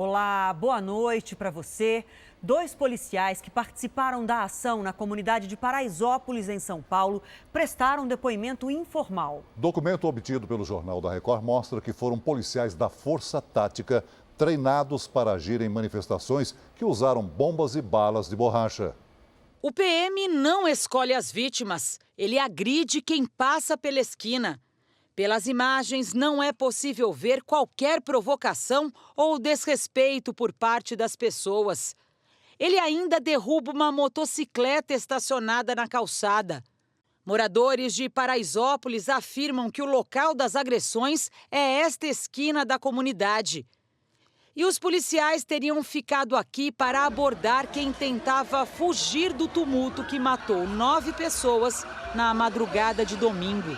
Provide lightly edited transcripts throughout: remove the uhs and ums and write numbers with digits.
Olá, boa noite para você. 2 policiais que participaram da ação na comunidade de Paraisópolis, em São Paulo, prestaram depoimento informal. Documento obtido pelo Jornal da Record mostra que foram policiais da Força Tática treinados para agir em manifestações que usaram bombas e balas de borracha. O PM não escolhe as vítimas, ele agride quem passa pela esquina. Pelas imagens, não é possível ver qualquer provocação ou desrespeito por parte das pessoas. Ele ainda derruba uma motocicleta estacionada na calçada. Moradores de Paraisópolis afirmam que o local das agressões é esta esquina da comunidade. E os policiais teriam ficado aqui para abordar quem tentava fugir do tumulto que matou 9 pessoas na madrugada de domingo.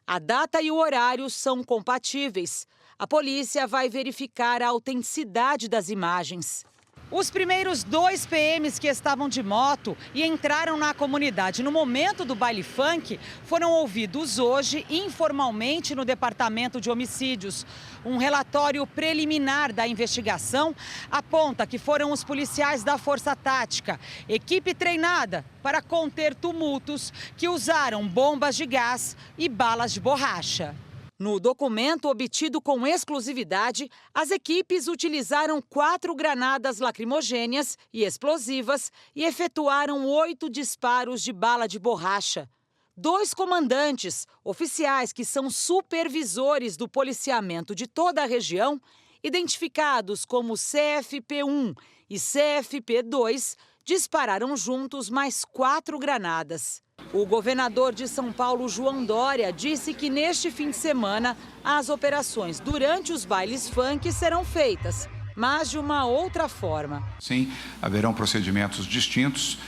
A data e o horário são compatíveis. A polícia vai verificar a autenticidade das imagens. Os primeiros 2 PMs que estavam de moto e entraram na comunidade no momento do baile funk foram ouvidos hoje informalmente no Departamento de Homicídios. Um relatório preliminar da investigação aponta que foram os policiais da Força Tática, equipe treinada para conter tumultos, que usaram bombas de gás e balas de borracha. No documento obtido com exclusividade, as equipes utilizaram 4 granadas lacrimogêneas e explosivas e efetuaram 8 disparos de bala de borracha. 2 comandantes, oficiais que são supervisores do policiamento de toda a região, identificados como CFP-1 e CFP-2, dispararam juntos mais 4 granadas. O governador de São Paulo, João Dória, disse que neste fim de semana as operações durante os bailes funk serão feitas, mas de uma outra forma. Sim, haverão procedimentos distintos,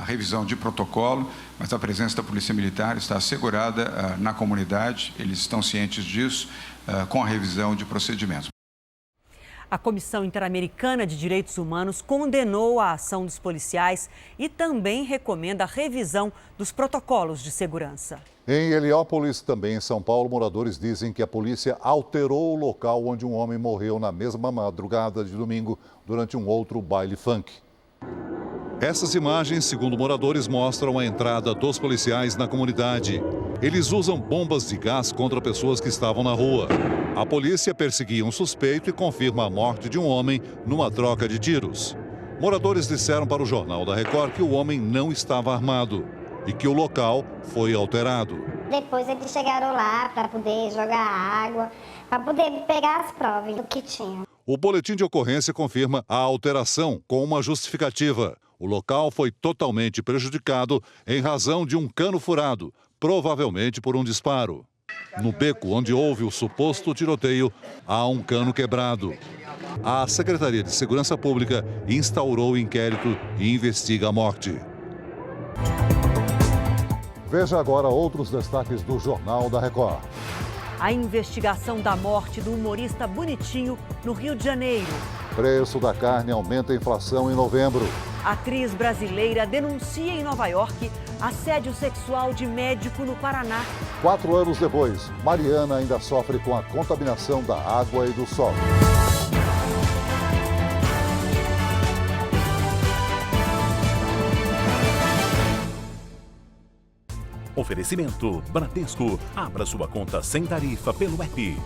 revisão de protocolo, mas a presença da Polícia Militar está assegurada na comunidade, eles estão cientes disso, com a revisão de procedimentos. A Comissão Interamericana de Direitos Humanos condenou a ação dos policiais e também recomenda a revisão dos protocolos de segurança. Em Heliópolis, também em São Paulo, moradores dizem que a polícia alterou o local onde um homem morreu na mesma madrugada de domingo durante um outro baile funk. Essas imagens, segundo moradores, mostram a entrada dos policiais na comunidade. Eles usam bombas de gás contra pessoas que estavam na rua. A polícia perseguia um suspeito e confirma a morte de um homem numa troca de tiros. Moradores disseram para o Jornal da Record que o homem não estava armado e que o local foi alterado. Depois eles chegaram lá para poder jogar água, para poder pegar as provas do que tinha. O boletim de ocorrência confirma a alteração com uma justificativa. O local foi totalmente prejudicado em razão de um cano furado, provavelmente por um disparo. No beco onde houve o suposto tiroteio, há um cano quebrado. A Secretaria de Segurança Pública instaurou o inquérito e investiga a morte. Veja agora outros destaques do Jornal da Record. A investigação da morte do humorista Bonitinho no Rio de Janeiro. Preço da carne aumenta a inflação em novembro. Atriz brasileira denuncia em Nova York assédio sexual de médico no Paraná. 4 anos depois, Mariana ainda sofre com a contaminação da água e do solo. Oferecimento Bradesco. Abra sua conta sem tarifa pelo app.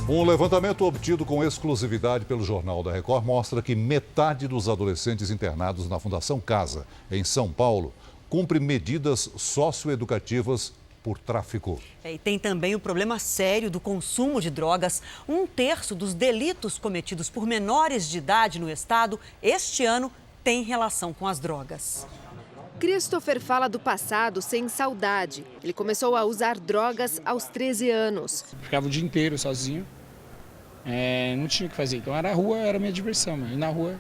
Um levantamento obtido com exclusividade pelo Jornal da Record mostra que metade dos adolescentes internados na Fundação Casa, em São Paulo, cumpre medidas socioeducativas por tráfico. E tem também o problema sério do consumo de drogas. 1/3 dos delitos cometidos por menores de idade no estado este ano tem relação com as drogas. Christopher fala do passado sem saudade. Ele começou a usar drogas aos 13 anos. Ficava o dia inteiro sozinho, não tinha o que fazer. Então a rua era a minha diversão. E na rua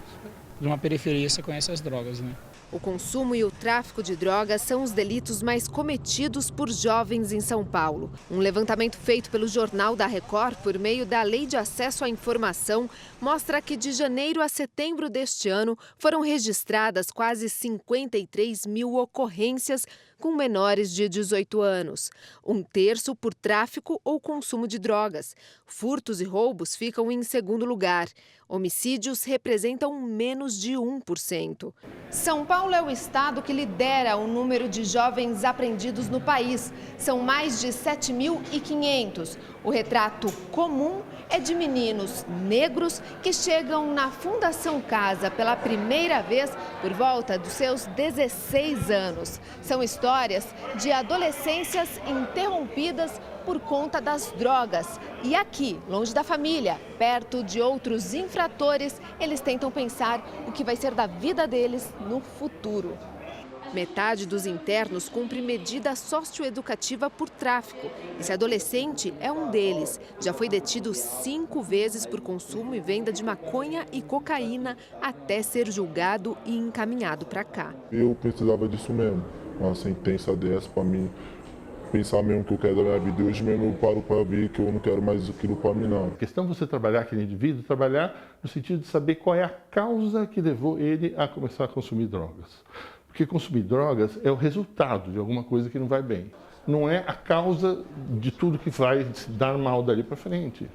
de uma periferia você conhece as drogas, né? O consumo e o tráfico de drogas são os delitos mais cometidos por jovens em São Paulo. Um levantamento feito pelo Jornal da Record por meio da Lei de Acesso à Informação mostra que de janeiro a setembro deste ano foram registradas quase 53 mil ocorrências com menores de 18 anos. 1/3 por tráfico ou consumo de drogas. Furtos e roubos ficam em segundo lugar. Homicídios representam menos de 1%. São Paulo é o estado que lidera o número de jovens apreendidos no país. São mais de 7.500. O retrato comum é de meninos negros que chegam na Fundação Casa pela primeira vez por volta dos seus 16 anos. São histórias de adolescências interrompidas por conta das drogas. E aqui, longe da família, perto de outros infratores, eles tentam pensar o que vai ser da vida deles no futuro. Metade dos internos cumpre medida socioeducativa por tráfico. Esse adolescente é um deles. Já foi detido 5 vezes por consumo e venda de maconha e cocaína até ser julgado e encaminhado para cá. Eu precisava disso mesmo, uma sentença dessa para mim pensar mesmo que eu quero da minha vida. E hoje mesmo eu paro para ver que eu não quero mais aquilo para mim, não. A questão é você trabalhar aquele indivíduo, trabalhar no sentido de saber qual é a causa que levou ele a começar a consumir drogas. Porque consumir drogas é o resultado de alguma coisa que não vai bem. Não é a causa de tudo que vai se dar mal dali para frente.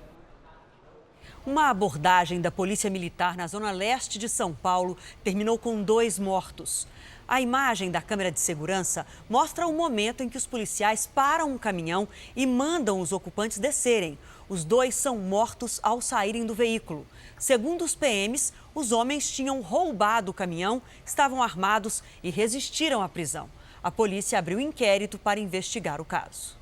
Uma abordagem da Polícia Militar na zona leste de São Paulo terminou com 2 mortos. A imagem da câmera de segurança mostra o momento em que os policiais param um caminhão e mandam os ocupantes descerem. Os 2 são mortos ao saírem do veículo. Segundo os PMs, os homens tinham roubado o caminhão, estavam armados e resistiram à prisão. A polícia abriu inquérito para investigar o caso.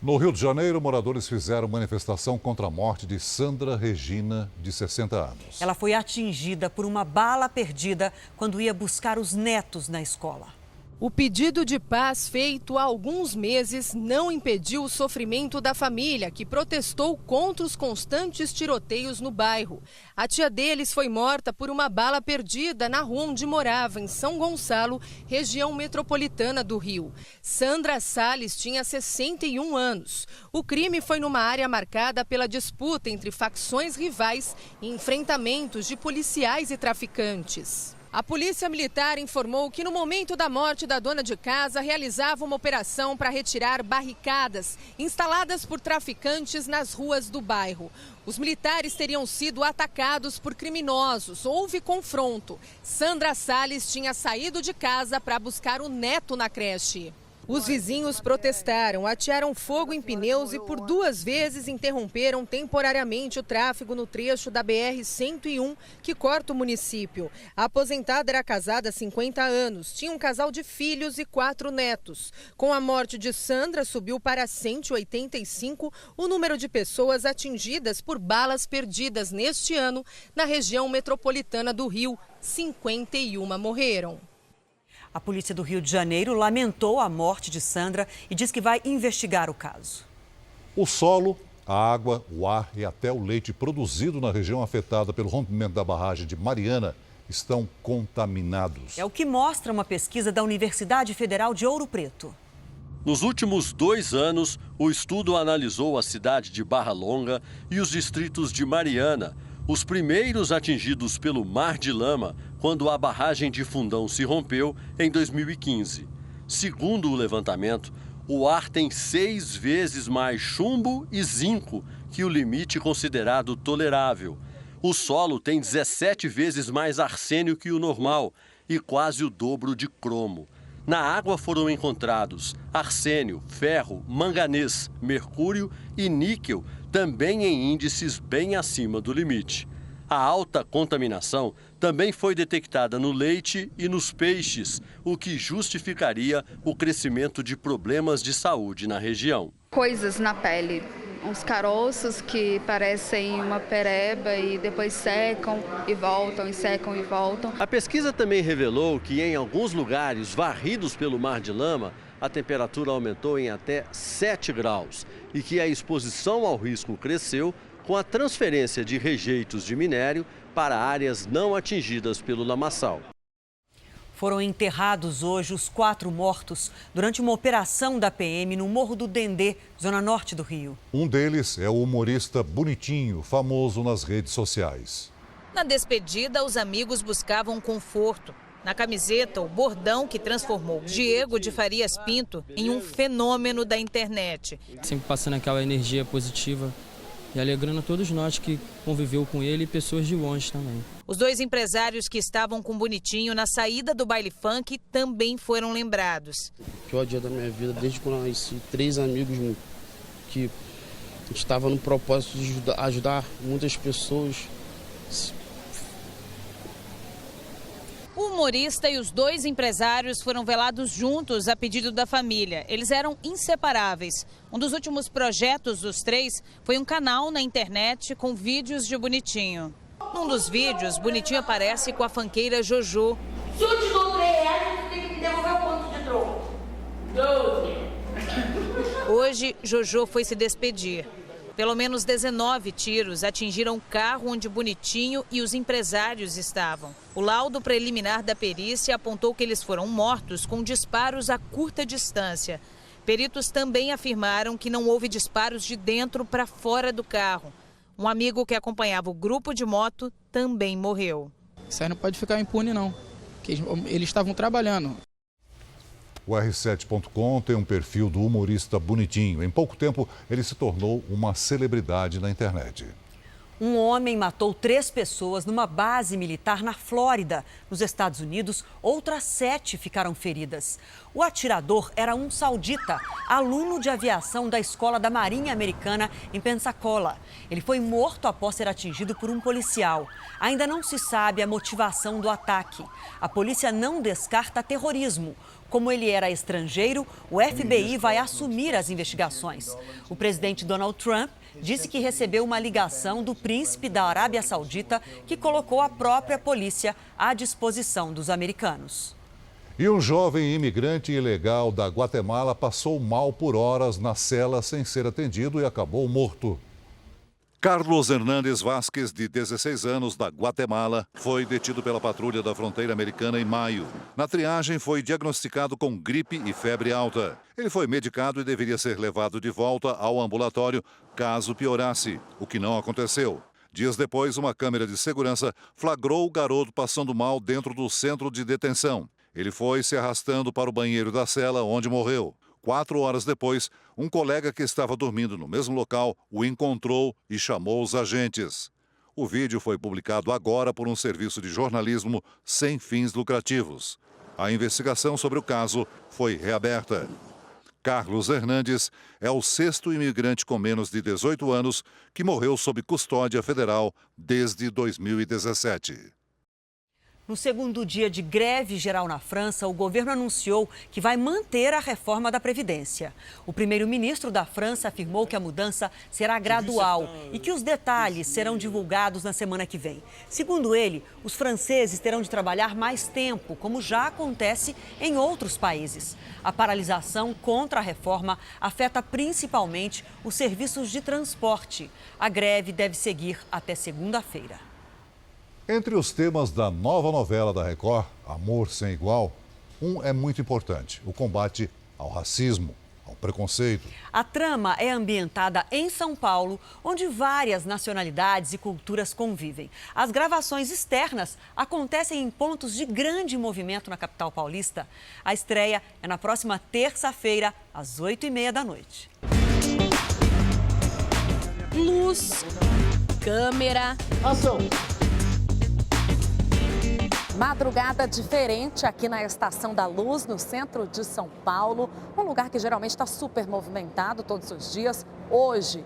No Rio de Janeiro, moradores fizeram manifestação contra a morte de Sandra Regina, de 60 anos. Ela foi atingida por uma bala perdida quando ia buscar os netos na escola. O pedido de paz feito há alguns meses não impediu o sofrimento da família, que protestou contra os constantes tiroteios no bairro. A tia deles foi morta por uma bala perdida na rua onde morava, em São Gonçalo, região metropolitana do Rio. Sandra Salles tinha 61 anos. O crime foi numa área marcada pela disputa entre facções rivais e enfrentamentos de policiais e traficantes. A Polícia Militar informou que no momento da morte da dona de casa realizava uma operação para retirar barricadas instaladas por traficantes nas ruas do bairro. Os militares teriam sido atacados por criminosos. Houve confronto. Sandra Salles tinha saído de casa para buscar o neto na creche. Os vizinhos protestaram, atearam fogo em pneus e por 2 vezes interromperam temporariamente o tráfego no trecho da BR-101, que corta o município. A aposentada era casada há 50 anos, tinha um casal de filhos e 4 netos. Com a morte de Sandra, subiu para 185 o número de pessoas atingidas por balas perdidas neste ano na região metropolitana do Rio. 51 morreram. A polícia do Rio de Janeiro lamentou a morte de Sandra e diz que vai investigar o caso. O solo, a água, o ar e até o leite produzido na região afetada pelo rompimento da barragem de Mariana estão contaminados. É o que mostra uma pesquisa da Universidade Federal de Ouro Preto. Nos últimos 2 anos, o estudo analisou a cidade de Barra Longa e os distritos de Mariana, os primeiros atingidos pelo mar de lama quando a barragem de Fundão se rompeu em 2015. Segundo o levantamento, o ar tem 6 vezes mais chumbo e zinco que o limite considerado tolerável. O solo tem 17 vezes mais arsênio que o normal e quase o dobro de cromo. Na água foram encontrados arsênio, ferro, manganês, mercúrio e níquel, também em índices bem acima do limite. A alta contaminação também foi detectada no leite e nos peixes, o que justificaria o crescimento de problemas de saúde na região. Coisas na pele, uns caroços que parecem uma pereba e depois secam e voltam, e secam e voltam. A pesquisa também revelou que em alguns lugares varridos pelo mar de lama, a temperatura aumentou em até 7 graus e que a exposição ao risco cresceu com a transferência de rejeitos de minério para áreas não atingidas pelo lamaçal. Foram enterrados hoje os 4 mortos durante uma operação da PM no Morro do Dendê, zona norte do Rio. Um deles é o humorista Bonitinho, famoso nas redes sociais. Na despedida, os amigos buscavam conforto. Na camiseta, o bordão que transformou Diego de Farias Pinto em um fenômeno da internet. Sempre passando aquela energia positiva e alegrando todos nós que conviveu com ele e pessoas de longe também. Os 2 empresários que estavam com Bonitinho na saída do baile funk também foram lembrados. O pior dia da minha vida, desde quando eu nasci, 3 amigos que estavam no propósito de ajudar muitas pessoas. O humorista e os 2 empresários foram velados juntos a pedido da família. Eles eram inseparáveis. Um dos últimos projetos dos 3 foi um canal na internet com vídeos de Bonitinho. Num dos vídeos, Bonitinho aparece com a funkeira Jojo. Se eu te dou R$3, você tem que me devolver o quanto de troco? 12. Hoje, Jojo foi se despedir. Pelo menos 19 tiros atingiram o carro onde Bonitinho e os empresários estavam. O laudo preliminar da perícia apontou que eles foram mortos com disparos a curta distância. Peritos também afirmaram que não houve disparos de dentro para fora do carro. Um amigo que acompanhava o grupo de moto também morreu. Isso aí não pode ficar impune, não. Porque eles estavam trabalhando. O R7.com tem um perfil do humorista Bonitinho. Em pouco tempo, ele se tornou uma celebridade na internet. Um homem matou 3 pessoas numa base militar na Flórida, nos Estados Unidos. Outras 7 ficaram feridas. O atirador era um saudita, aluno de aviação da Escola da Marinha Americana em Pensacola. Ele foi morto após ser atingido por um policial. Ainda não se sabe a motivação do ataque. A polícia não descarta terrorismo. Como ele era estrangeiro, o FBI vai assumir as investigações. O presidente Donald Trump disse que recebeu uma ligação do príncipe da Arábia Saudita que colocou a própria polícia à disposição dos americanos. E um jovem imigrante ilegal da Guatemala passou mal por horas na cela sem ser atendido e acabou morto. Carlos Hernandes Vasquez, de 16 anos, da Guatemala, foi detido pela patrulha da fronteira americana em maio. Na triagem, foi diagnosticado com gripe e febre alta. Ele foi medicado e deveria ser levado de volta ao ambulatório caso piorasse, o que não aconteceu. Dias depois, uma câmera de segurança flagrou o garoto passando mal dentro do centro de detenção. Ele foi se arrastando para o banheiro da cela, onde morreu. 4 horas depois, um colega que estava dormindo no mesmo local o encontrou e chamou os agentes. O vídeo foi publicado agora por um serviço de jornalismo sem fins lucrativos. A investigação sobre o caso foi reaberta. Carlos Hernandes é o 6º imigrante com menos de 18 anos que morreu sob custódia federal desde 2017. No segundo dia de greve geral na França, o governo anunciou que vai manter a reforma da Previdência. O primeiro-ministro da França afirmou que a mudança será gradual e que os detalhes serão divulgados na semana que vem. Segundo ele, os franceses terão de trabalhar mais tempo, como já acontece em outros países. A paralisação contra a reforma afeta principalmente os serviços de transporte. A greve deve seguir até segunda-feira. Entre os temas da nova novela da Record, Amor Sem Igual, um é muito importante: o combate ao racismo, ao preconceito. A trama é ambientada em São Paulo, onde várias nacionalidades e culturas convivem. As gravações externas acontecem em pontos de grande movimento na capital paulista. A estreia é na próxima terça-feira, às 8h30 da noite. Luz, câmera, ação. Madrugada diferente aqui na Estação da Luz, no centro de São Paulo. Um lugar que geralmente está super movimentado todos os dias. Hoje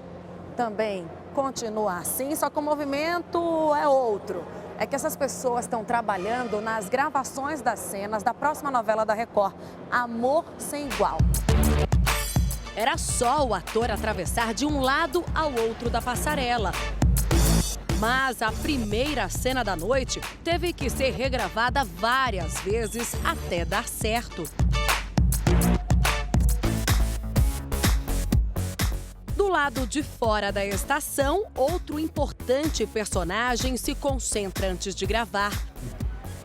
também continua assim, só que o movimento é outro. É que essas pessoas estão trabalhando nas gravações das cenas da próxima novela da Record, Amor Sem Igual. Era só o ator atravessar de um lado ao outro da passarela. Mas a primeira cena da noite teve que ser regravada várias vezes até dar certo. Do lado de fora da estação, outro importante importante personagem se concentra antes de gravar.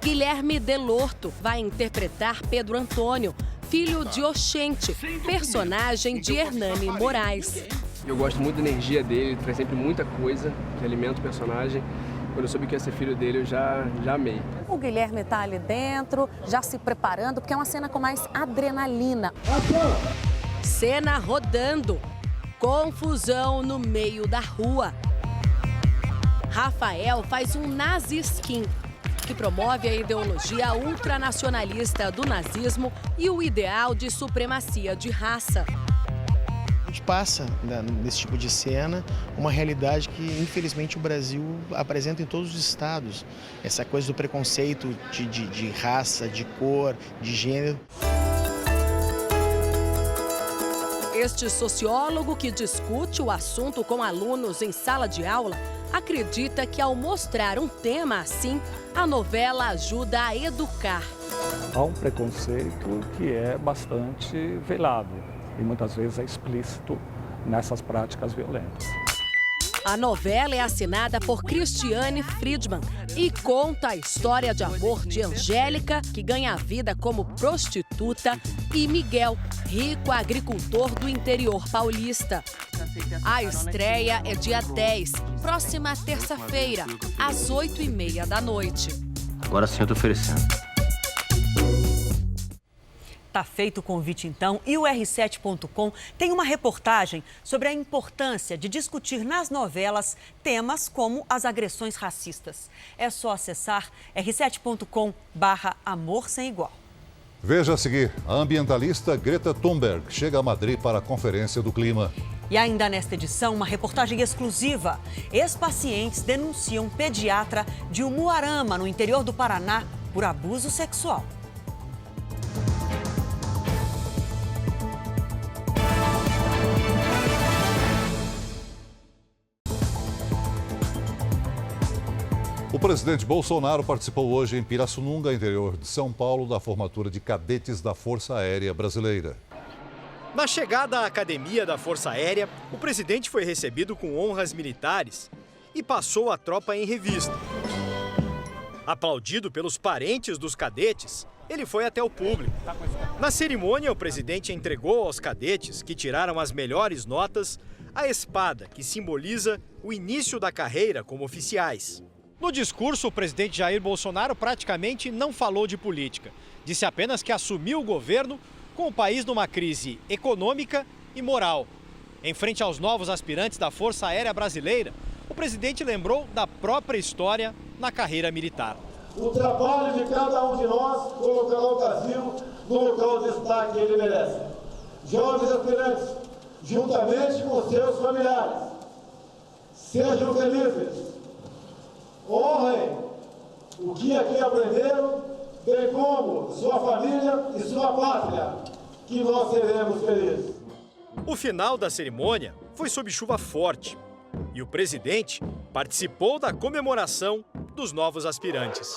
Guilherme Delorto vai interpretar Pedro Antônio, filho de Oxente, personagem de Hernani Moraes. Eu gosto muito da energia dele, ele traz sempre muita coisa que alimenta o personagem. Quando eu soube que ia ser filho dele, eu já amei. O Guilherme está ali dentro, já se preparando, porque é uma cena com mais adrenalina. Cena rodando. Confusão no meio da rua. Rafael faz um nazi-skin, que promove a ideologia ultranacionalista do nazismo e o ideal de supremacia de raça. A gente passa, nesse tipo de cena, uma realidade que, infelizmente, o Brasil apresenta em todos os estados. Essa coisa do preconceito de raça, de cor, de gênero. Este sociólogo que discute o assunto com alunos em sala de aula acredita que, ao mostrar um tema assim, a novela ajuda a educar. Há um preconceito que é bastante velado e muitas vezes é explícito nessas práticas violentas. A novela é assinada por Cristiane Friedman e conta a história de amor de Angélica, que ganha a vida como prostituta, e Miguel, rico agricultor do interior paulista. A estreia é dia 10, próxima terça-feira, às 8h30 da noite. Agora sim eu tô oferecendo. Tá feito o convite, então, e o R7.com tem uma reportagem sobre a importância de discutir nas novelas temas como as agressões racistas. É só acessar r7.com/amor sem igual. Veja a seguir, a ambientalista Greta Thunberg chega a Madrid para a Conferência do Clima. E ainda nesta edição, uma reportagem exclusiva. Ex-pacientes denunciam pediatra de Umuarama, no interior do Paraná, por abuso sexual. O presidente Bolsonaro participou hoje em Pirassununga, interior de São Paulo, da formatura de cadetes da Força Aérea Brasileira. Na chegada à Academia da Força Aérea, o presidente foi recebido com honras militares e passou a tropa em revista. Aplaudido pelos parentes dos cadetes, ele foi até o público. Na cerimônia, o presidente entregou aos cadetes, que tiraram as melhores notas, a espada que simboliza o início da carreira como oficiais. No discurso, o presidente Jair Bolsonaro praticamente não falou de política. Disse apenas que assumiu o governo com o país numa crise econômica e moral. Em frente aos novos aspirantes da Força Aérea Brasileira, o presidente lembrou da própria história na carreira militar. O trabalho de cada um de nós colocará o Brasil no local de destaque que ele merece. Jovens aspirantes, juntamente com seus familiares, sejam felizes. Honrem o que aqui aprenderam, bem como sua família e sua pátria, que nós seremos felizes. O final da cerimônia foi sob chuva forte e o presidente participou da comemoração dos novos aspirantes.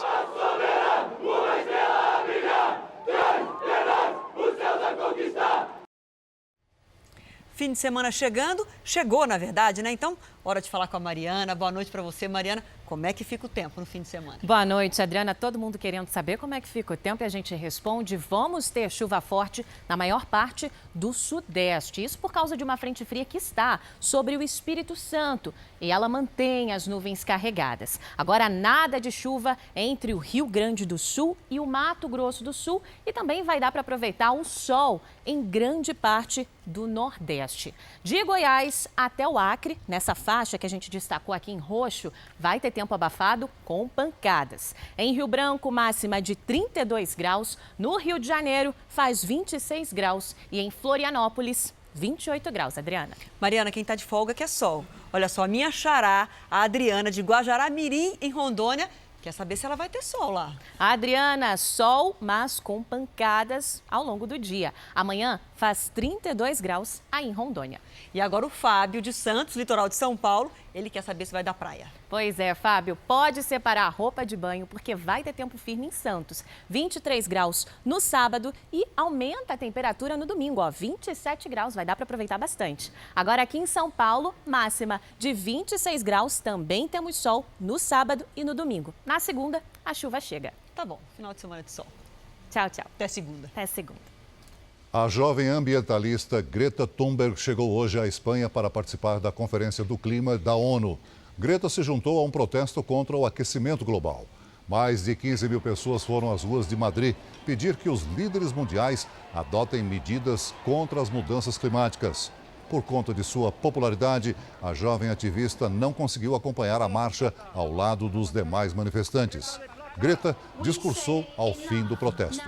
Fim de semana chegando, chegou na verdade, né? Então, hora de falar com a Mariana. Boa noite para você, Mariana. Como é que fica o tempo no fim de semana? Boa noite, Adriana. Todo mundo querendo saber como é que fica o tempo e a gente responde. Vamos ter chuva forte na maior parte do sudeste. Isso por causa de uma frente fria que está sobre o Espírito Santo e ela mantém as nuvens carregadas. Agora, nada de chuva entre o Rio Grande do Sul e o Mato Grosso do Sul e também vai dar para aproveitar o sol em grande parte do Nordeste. De Goiás até o Acre, nessa faixa que a gente destacou aqui em roxo, vai ter tempo abafado com pancadas. Em Rio Branco, máxima de 32 graus. No Rio de Janeiro, faz 26 graus. E em Florianópolis, 28 graus, Adriana. Mariana, quem está de folga quer sol. Olha só, a minha xará, a Adriana de Guajará-Mirim, em Rondônia, quer saber se ela vai ter sol lá. Adriana, sol, mas com pancadas ao longo do dia. Amanhã faz 32 graus aí em Rondônia. E agora o Fábio de Santos, litoral de São Paulo, ele quer saber se vai dar praia. Pois é, Fábio, pode separar a roupa de banho porque vai ter tempo firme em Santos. 23 graus no sábado e aumenta a temperatura no domingo, 27 graus, vai dar para aproveitar bastante. Agora aqui em São Paulo, máxima de 26 graus, também temos sol no sábado e no domingo. Na segunda, a chuva chega. Tá bom, final de semana de sol. Tchau, tchau. Até segunda. Até segunda. A jovem ambientalista Greta Thunberg chegou hoje à Espanha para participar da Conferência do Clima da ONU. Greta se juntou a um protesto contra o aquecimento global. Mais de 15 mil pessoas foram às ruas de Madrid pedir que os líderes mundiais adotem medidas contra as mudanças climáticas. Por conta de sua popularidade, a jovem ativista não conseguiu acompanhar a marcha ao lado dos demais manifestantes. Greta discursou ao fim do protesto.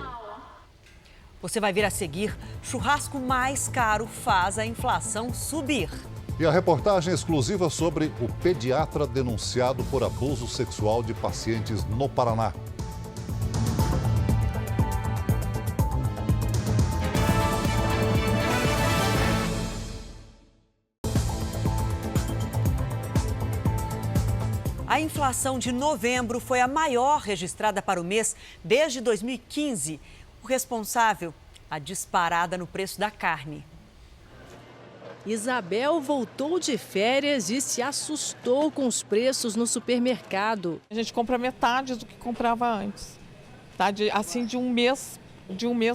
Você vai ver a seguir, churrasco mais caro faz a inflação subir. E a reportagem exclusiva sobre o pediatra denunciado por abuso sexual de pacientes no Paraná. A inflação de novembro foi a maior registrada para o mês desde 2015. O responsável, a disparada no preço da carne. Isabel voltou de férias e se assustou com os preços no supermercado. A gente compra metade do que comprava antes, tá? De um mês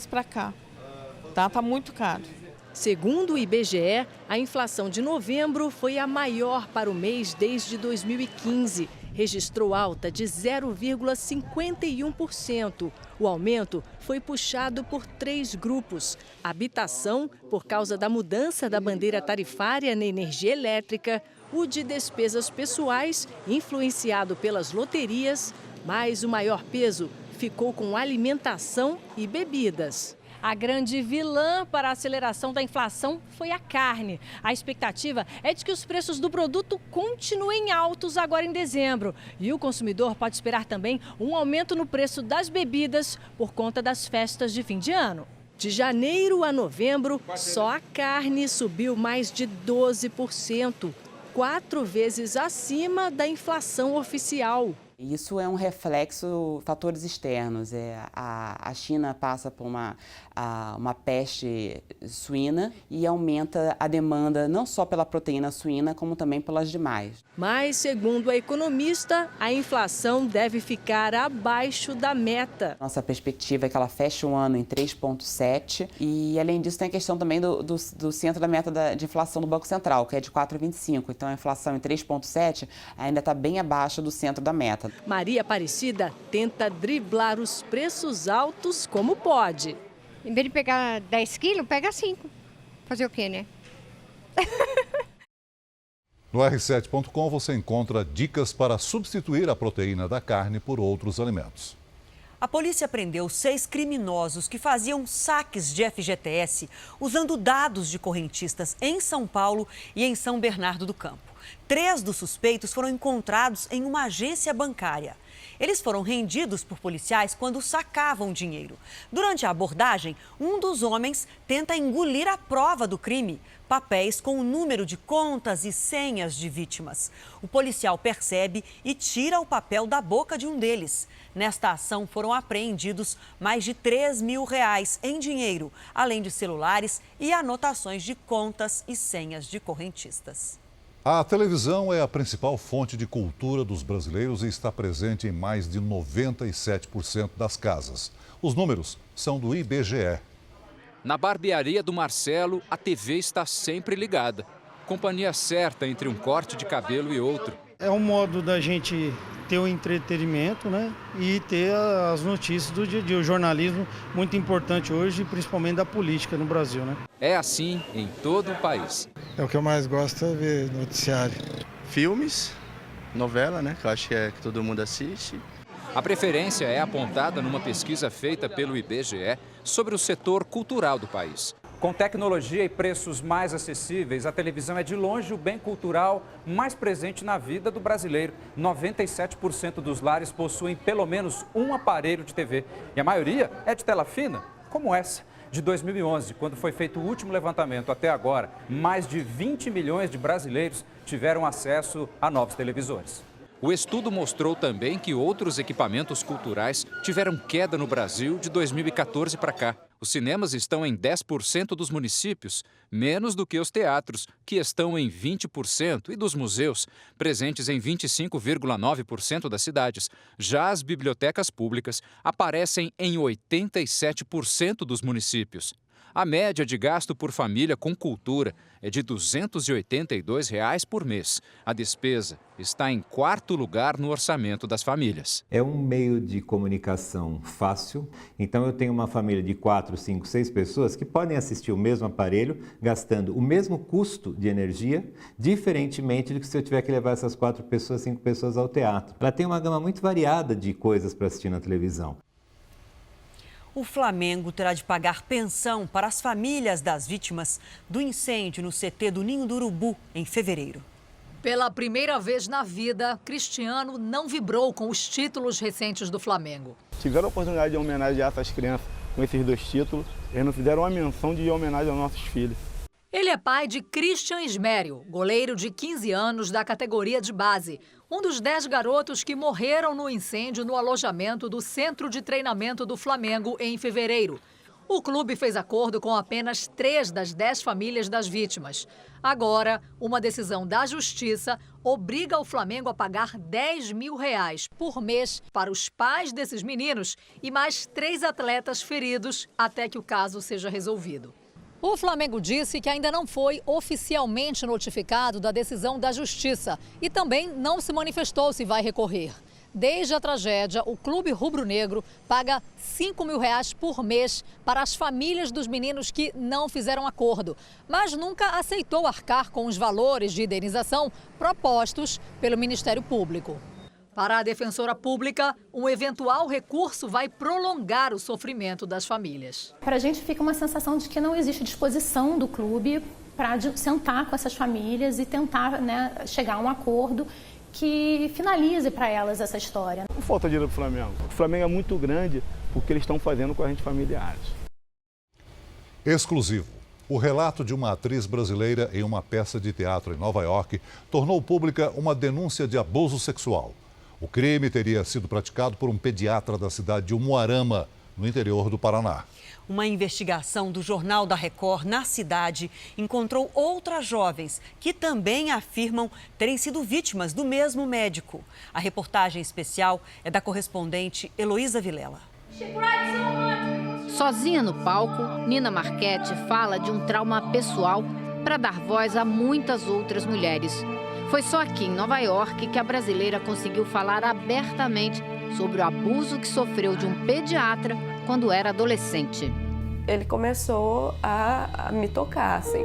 para cá, tá muito caro. Segundo o IBGE, a inflação de novembro foi a maior para o mês desde 2015. Registrou alta de 0,51%. O aumento foi puxado por 3 grupos. Habitação, por causa da mudança da bandeira tarifária na energia elétrica. O de despesas pessoais, influenciado pelas loterias. Mas o maior peso ficou com alimentação e bebidas. A grande vilã para a aceleração da inflação foi a carne. A expectativa é de que os preços do produto continuem altos agora em dezembro. E o consumidor pode esperar também um aumento no preço das bebidas por conta das festas de fim de ano. De janeiro a novembro, só a carne subiu mais de 12%, 4 vezes acima da inflação oficial. Isso é um reflexo de fatores externos. A China passa por uma peste suína e aumenta a demanda não só pela proteína suína, como também pelas demais. Mas, segundo a economista, a inflação deve ficar abaixo da meta. Nossa perspectiva é que ela feche o ano em 3,7 e, além disso, tem a questão também do centro da meta de inflação do Banco Central, que é de 4,25. Então, a inflação em 3,7 ainda está bem abaixo do centro da meta. Maria Aparecida tenta driblar os preços altos como pode. Em vez de pegar 10 quilos, pega 5. Fazer o quê, né? No R7.com você encontra dicas para substituir a proteína da carne por outros alimentos. A polícia prendeu 6 criminosos que faziam saques de FGTS usando dados de correntistas em São Paulo e em São Bernardo do Campo. 3 dos suspeitos foram encontrados em uma agência bancária. Eles foram rendidos por policiais quando sacavam dinheiro. Durante a abordagem, um dos homens tenta engolir a prova do crime, papéis com o número de contas e senhas de vítimas. O policial percebe e tira o papel da boca de um deles. Nesta ação foram apreendidos mais de R$3 mil em dinheiro, além de celulares e anotações de contas e senhas de correntistas. A televisão é a principal fonte de cultura dos brasileiros e está presente em mais de 97% das casas. Os números são do IBGE. Na barbearia do Marcelo, a TV está sempre ligada. Companhia certa entre um corte de cabelo e outro. É um modo da gente ter o entretenimento, né? E ter as notícias do dia a dia. O jornalismo muito importante hoje, principalmente da política no Brasil, né? É assim em todo o país. É o que eu mais gosto é ver noticiário. Filmes, novela, né? Que eu acho que é que todo mundo assiste. A preferência é apontada numa pesquisa feita pelo IBGE sobre o setor cultural do país. Com tecnologia e preços mais acessíveis, a televisão é de longe o bem cultural mais presente na vida do brasileiro. 97% dos lares possuem pelo menos um aparelho de TV. E a maioria é de tela fina, como essa. De 2011, quando foi feito o último levantamento até agora, mais de 20 milhões de brasileiros tiveram acesso a novos televisores. O estudo mostrou também que outros equipamentos culturais tiveram queda no Brasil de 2014 para cá. Os cinemas estão em 10% dos municípios, menos do que os teatros, que estão em 20%, e dos museus, presentes em 25,9% das cidades. Já as bibliotecas públicas aparecem em 87% dos municípios. A média de gasto por família com cultura é de R$ 282 por mês. A despesa está em 4º lugar no orçamento das famílias. É um meio de comunicação fácil, então eu tenho uma família de 4, 5, 6 pessoas que podem assistir o mesmo aparelho, gastando o mesmo custo de energia, diferentemente do que se eu tiver que levar essas 4 pessoas, 5 pessoas ao teatro. Ela tem uma gama muito variada de coisas para assistir na televisão. O Flamengo terá de pagar pensão para as famílias das vítimas do incêndio no CT do Ninho do Urubu, em fevereiro. Pela primeira vez na vida, Cristiano não vibrou com os títulos recentes do Flamengo. Tiveram a oportunidade de homenagear essas crianças com esses 2 títulos, eles não fizeram uma menção de homenagem aos nossos filhos. Ele é pai de Christian Ismério, goleiro de 15 anos da categoria de base. Um dos 10 garotos que morreram no incêndio no alojamento do Centro de Treinamento do Flamengo em fevereiro. O clube fez acordo com apenas 3 das 10 famílias das vítimas. Agora, uma decisão da Justiça obriga o Flamengo a pagar R$10 mil por mês para os pais desses meninos e mais 3 atletas feridos até que o caso seja resolvido. O Flamengo disse que ainda não foi oficialmente notificado da decisão da Justiça e também não se manifestou se vai recorrer. Desde a tragédia, o clube rubro-negro paga R$5 mil por mês para as famílias dos meninos que não fizeram acordo, mas nunca aceitou arcar com os valores de indenização propostos pelo Ministério Público. Para a defensora pública, um eventual recurso vai prolongar o sofrimento das famílias. Para a gente fica uma sensação de que não existe disposição do clube para sentar com essas famílias e tentar, chegar a um acordo que finalize para elas essa história. Não falta dinheiro para o Flamengo. O Flamengo é muito grande porque eles estão fazendo com a gente familiares. Exclusivo. O relato de uma atriz brasileira em uma peça de teatro em Nova York tornou pública uma denúncia de abuso sexual. O crime teria sido praticado por um pediatra da cidade de Umuarama, no interior do Paraná. Uma investigação do Jornal da Record na cidade encontrou outras jovens que também afirmam terem sido vítimas do mesmo médico. A reportagem especial é da correspondente Heloísa Vilela. Sozinha no palco, Nina Marchetti fala de um trauma pessoal para dar voz a muitas outras mulheres. Foi só aqui em Nova York que a brasileira conseguiu falar abertamente sobre o abuso que sofreu de um pediatra quando era adolescente. Ele começou a me tocar, assim.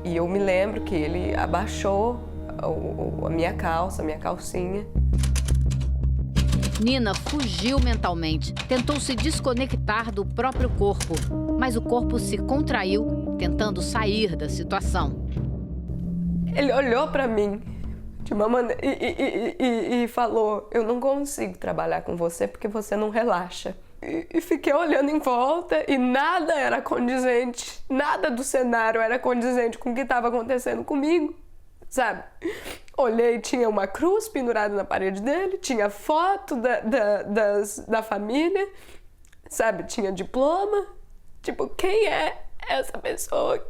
E eu me lembro que ele abaixou a minha calça, a minha calcinha. Nina fugiu mentalmente, tentou se desconectar do próprio corpo, mas o corpo se contraiu, tentando sair da situação. Ele olhou para mim de uma maneira e falou: eu não consigo trabalhar com você porque você não relaxa. E fiquei olhando em volta e nada era condizente, nada do cenário era condizente com o que estava acontecendo comigo, sabe? Olhei, tinha uma cruz pendurada na parede dele, tinha foto da família, sabe? Tinha diploma. Tipo, quem é essa pessoa?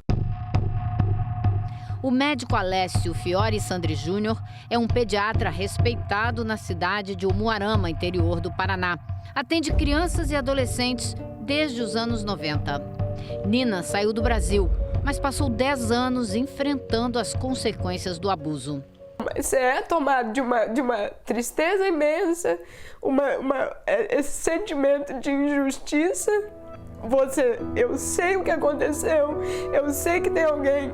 O médico Alessio Fiore Sandri Júnior é um pediatra respeitado na cidade de Umuarama, interior do Paraná. Atende crianças e adolescentes desde os anos 90. Nina saiu do Brasil, mas passou 10 anos enfrentando as consequências do abuso. Você é tomado de uma tristeza imensa, esse sentimento de injustiça. Eu sei o que aconteceu, eu sei que tem alguém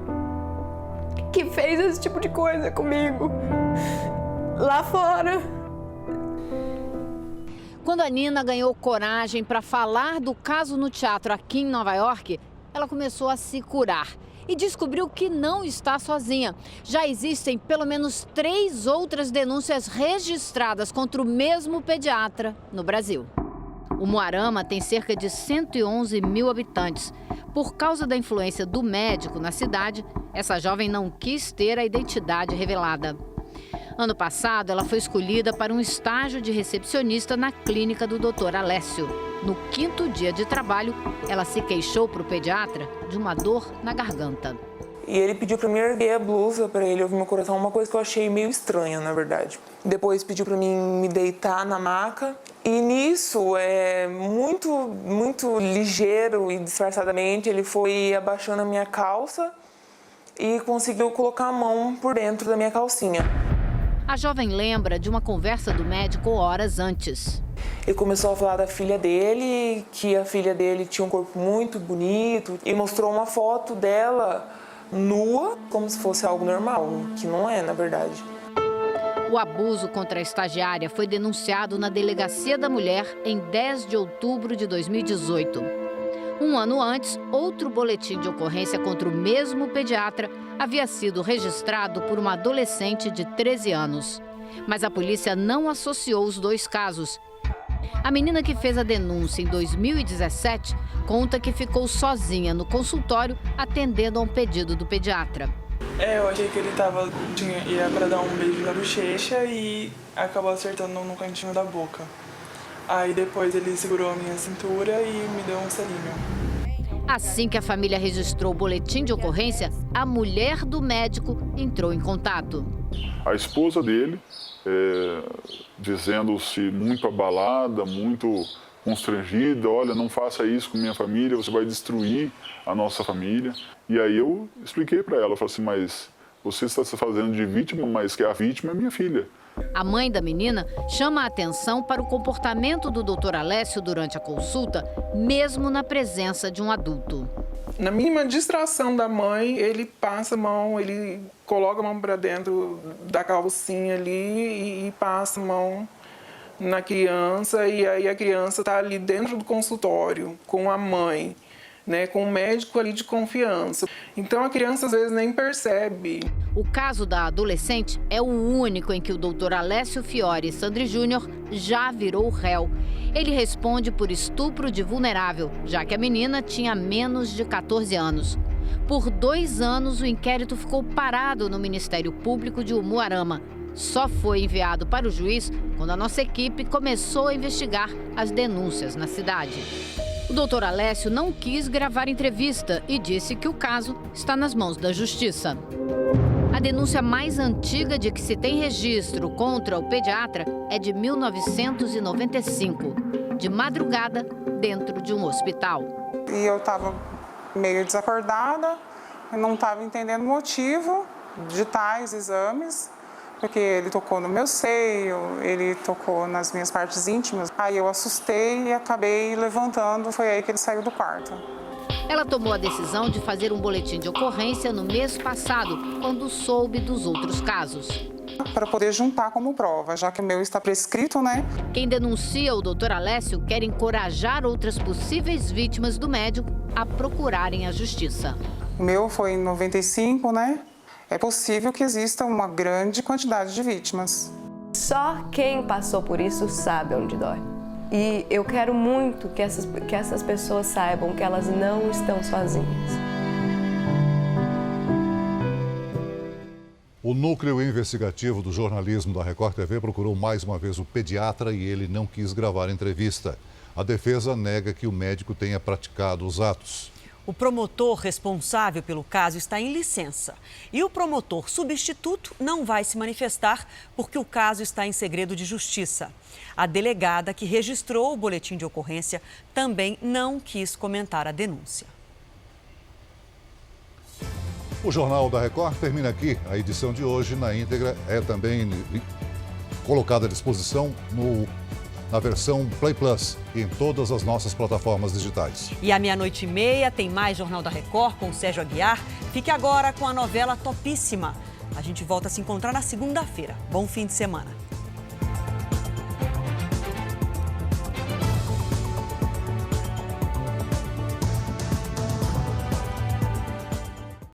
que fez esse tipo de coisa comigo lá fora. Quando a Nina ganhou coragem para falar do caso no teatro aqui em Nova York, ela começou a se curar e descobriu que não está sozinha. Já existem pelo menos 3 outras denúncias registradas contra o mesmo pediatra no Brasil. O Umuarama tem cerca de 111 mil habitantes. Por causa da influência do médico na cidade, essa jovem não quis ter a identidade revelada. Ano passado, ela foi escolhida para um estágio de recepcionista na clínica do Dr. Alessio. No 5º dia de trabalho, ela se queixou para o pediatra de uma dor na garganta. E ele pediu para mim erguer a blusa para ele ouvir meu coração, uma coisa que eu achei meio estranha, na verdade. Depois pediu para mim me deitar na maca. E nisso, muito ligeiro e disfarçadamente, ele foi abaixando a minha calça e conseguiu colocar a mão por dentro da minha calcinha. A jovem lembra de uma conversa do médico horas antes. Ele começou a falar da filha dele, que a filha dele tinha um corpo muito bonito e mostrou uma foto dela nua, como se fosse algo normal, que não é, na verdade. O abuso contra a estagiária foi denunciado na Delegacia da Mulher em 10 de outubro de 2018. Um ano antes, outro boletim de ocorrência contra o mesmo pediatra havia sido registrado por uma adolescente de 13 anos. Mas a polícia não associou os dois casos. A menina que fez a denúncia em 2017 conta que ficou sozinha no consultório atendendo a um pedido do pediatra. Eu achei que ele ia para dar um beijo na bochecha e acabou acertando no cantinho da boca. Aí depois ele segurou a minha cintura e me deu um selinho. Assim que a família registrou o boletim de ocorrência, a mulher do médico entrou em contato. A esposa dele, dizendo-se muito abalada, muito constrangida, olha, não faça isso com minha família, você vai destruir a nossa família. E aí eu expliquei para ela, eu falei assim, mas você está se fazendo de vítima, mas que a vítima é minha filha. A mãe da menina chama a atenção para o comportamento do Dr. Alessio durante a consulta, mesmo na presença de um adulto. Na mínima distração da mãe, ele passa a mão, ele coloca a mão para dentro da calcinha ali e passa a mão na criança. E aí a criança está ali dentro do consultório com a mãe, né, com um médico ali de confiança. Então a criança às vezes nem percebe. O caso da adolescente é o único em que o Dr. Alessio Fiore Sandri Júnior já virou réu. Ele responde por estupro de vulnerável, já que a menina tinha menos de 14 anos. Por 2 anos, o inquérito ficou parado no Ministério Público de Umuarama. Só foi enviado para o juiz quando a nossa equipe começou a investigar as denúncias na cidade. O Dr. Alessio não quis gravar entrevista e disse que o caso está nas mãos da Justiça. A denúncia mais antiga de que se tem registro contra o pediatra é de 1995, de madrugada, dentro de um hospital. E eu estava meio desacordada, eu não estava entendendo o motivo de tais exames, porque ele tocou no meu seio, ele tocou nas minhas partes íntimas. Aí eu assustei e acabei levantando, foi aí que ele saiu do quarto. Ela tomou a decisão de fazer um boletim de ocorrência no mês passado, quando soube dos outros casos. Para poder juntar como prova, já que o meu está prescrito, né? Quem denuncia o Dr. Alessio quer encorajar outras possíveis vítimas do médico a procurarem a justiça. O meu foi em 95, né? É possível que exista uma grande quantidade de vítimas. Só quem passou por isso sabe onde dói. E eu quero muito que essas pessoas saibam que elas não estão sozinhas. O núcleo investigativo do jornalismo da Record TV procurou mais uma vez o pediatra e ele não quis gravar entrevista. A defesa nega que o médico tenha praticado os atos. O promotor responsável pelo caso está em licença. E o promotor substituto não vai se manifestar porque o caso está em segredo de justiça. A delegada que registrou o boletim de ocorrência também não quis comentar a denúncia. O Jornal da Record termina aqui. A edição de hoje, na íntegra, é também colocada à disposição na versão Play Plus e em todas as nossas plataformas digitais. E à 00:30 tem mais Jornal da Record com o Sérgio Aguiar. Fique agora com a novela Topíssima. A gente volta a se encontrar na segunda-feira. Bom fim de semana.